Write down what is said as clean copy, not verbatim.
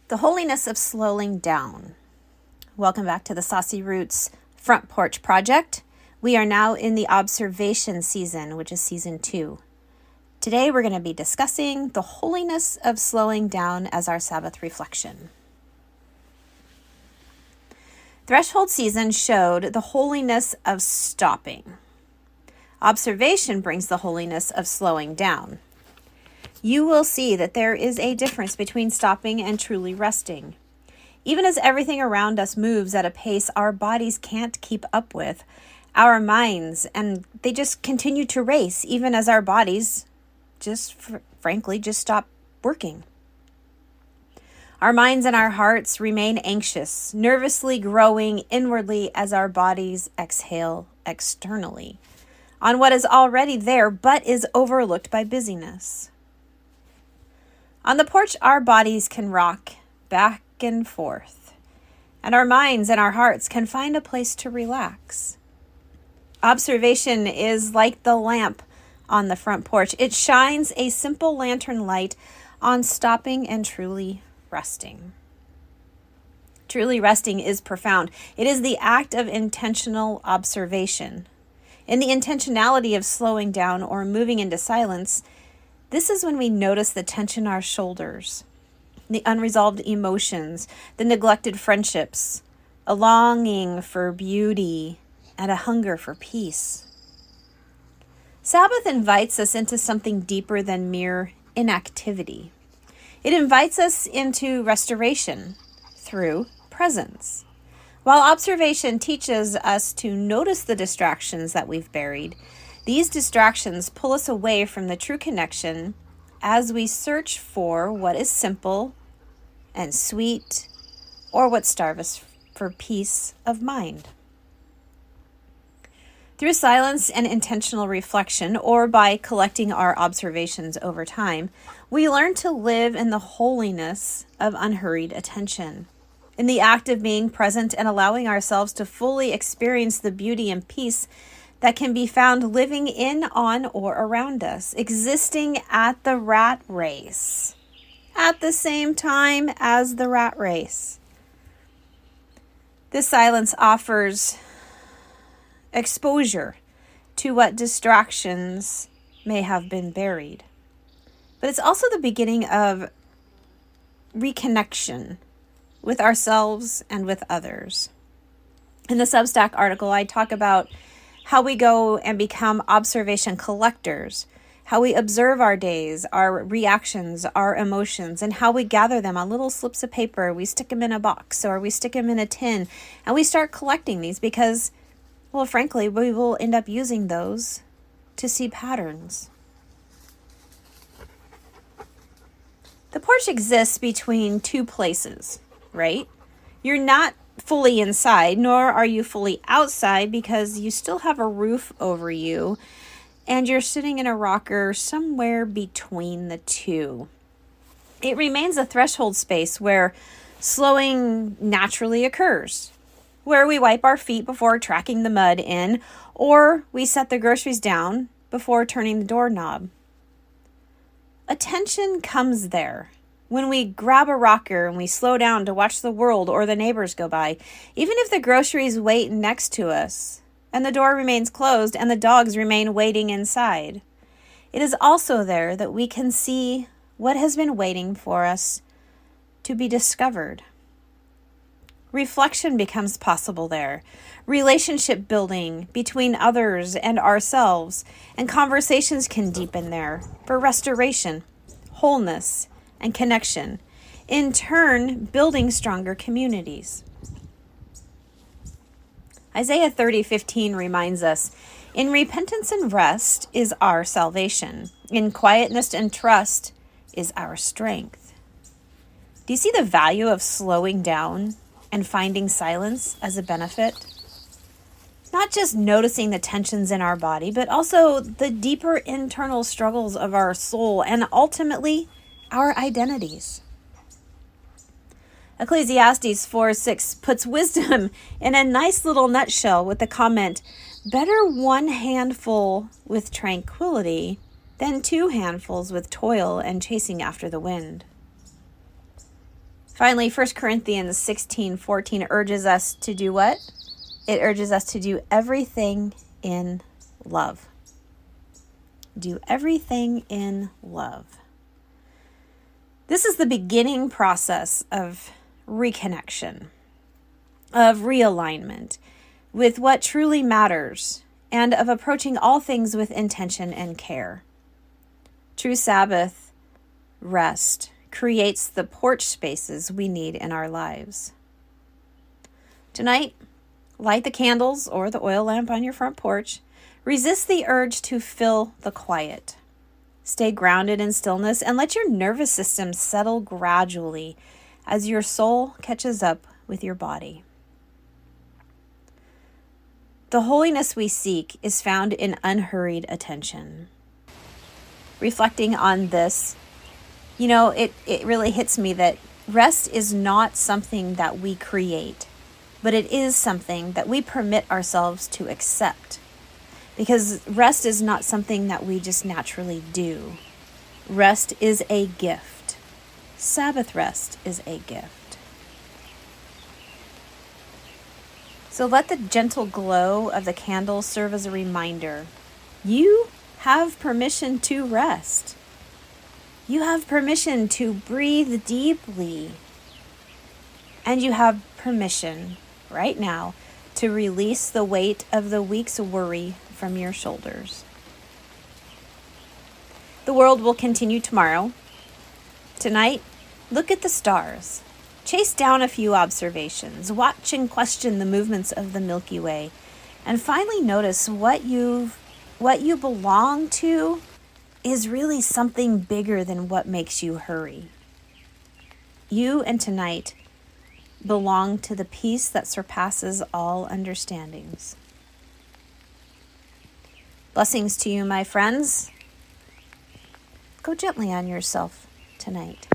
The Holiness of Slowing Down. Welcome back to the Saucy Roots Front Porch Project. We are now in the Observation Season, which is Season 2. Today we're going to be discussing the Holiness of Slowing Down as our Sabbath Reflection. Threshold Season showed the Holiness of Stopping. Observation brings the Holiness of Slowing Down. You will see that there is a difference between stopping and truly resting. Even as everything around us moves at a pace our bodies can't keep up with, our minds, and they just continue to race, even as our bodies frankly stop working. Our minds and our hearts remain anxious, nervously growing inwardly as our bodies exhale externally on what is already there but is overlooked by busyness. On the porch, our bodies can rock back and forth, and our minds and our hearts can find a place to relax. Observation is like the lamp on the front porch. It shines a simple lantern light on stopping and truly resting. Truly resting is profound. It is the act of intentional observation. In the intentionality of slowing down or moving into silence, this is when we notice the tension in our shoulders, the unresolved emotions, the neglected friendships, a longing for beauty, and a hunger for peace. Sabbath invites us into something deeper than mere inactivity. It invites us into restoration through presence. While observation teaches us to notice the distractions that we've buried, these distractions pull us away from the true connection as we search for what is simple and sweet, or what starves us for peace of mind. Through silence and intentional reflection, or by collecting our observations over time, we learn to live in the holiness of unhurried attention. In the act of being present and allowing ourselves to fully experience the beauty and peace that can be found living in, on, or around us, existing at the rat race, at the same time as the rat race. This silence offers exposure to what distractions may have been buried. But it's also the beginning of reconnection with ourselves and with others. In the Substack article, I talk about how we go and become observation collectors, how we observe our days, our reactions, our emotions, and how we gather them on little slips of paper. We stick them in a box or we stick them in a tin, and we start collecting these because, well, frankly, we will end up using those to see patterns. The porch exists between two places, right? You're not fully inside, nor are you fully outside because you still have a roof over you and you're sitting in a rocker somewhere between the two. It remains a threshold space where slowing naturally occurs, where we wipe our feet before tracking the mud in, or we set the groceries down before turning the doorknob. Attention comes there when we grab a rocker and we slow down to watch the world or the neighbors go by, even if the groceries wait next to us and the door remains closed and the dogs remain waiting inside. It is also there that we can see what has been waiting for us to be discovered. Reflection becomes possible there, relationship building between others and ourselves, and conversations can deepen there for restoration, wholeness, and connection, in turn building stronger communities. Isaiah 30:15 reminds us, "In repentance and rest is our salvation. In quietness and trust is our strength." Do you see the value of slowing down and finding silence as a benefit? Not just noticing the tensions in our body, but also the deeper internal struggles of our soul and ultimately our identities. Ecclesiastes 4:6 puts wisdom in a nice little nutshell with the comment, "Better one handful with tranquility than 2 handfuls with toil and chasing after the wind." Finally, 1 Corinthians 16:14 urges us to do what? It urges us to do everything in love. Do everything in love. This is the beginning process of reconnection, of realignment with what truly matters, and of approaching all things with intention and care. True Sabbath rest creates the porch spaces we need in our lives. Tonight, light the candles or the oil lamp on your front porch. Resist the urge to fill the quiet. Stay grounded in stillness and let your nervous system settle gradually as your soul catches up with your body. The holiness we seek is found in unhurried attention. Reflecting on this, it really hits me that rest is not something that we create, but it is something that we permit ourselves to accept. Because rest is not something that we just naturally do. Rest is a gift. Sabbath rest is a gift. So let the gentle glow of the candle serve as a reminder. You have permission to rest. You have permission to breathe deeply. And you have permission right now to release the weight of the week's worry from your shoulders. The world will continue tomorrow. Tonight, look at the stars. Chase down a few observations. Watch and question the movements of the Milky Way. And finally notice what you belong to is really something bigger than what makes you hurry. You and tonight belong to the peace that surpasses all understandings. Blessings to you, my friends. Go gently on yourself tonight.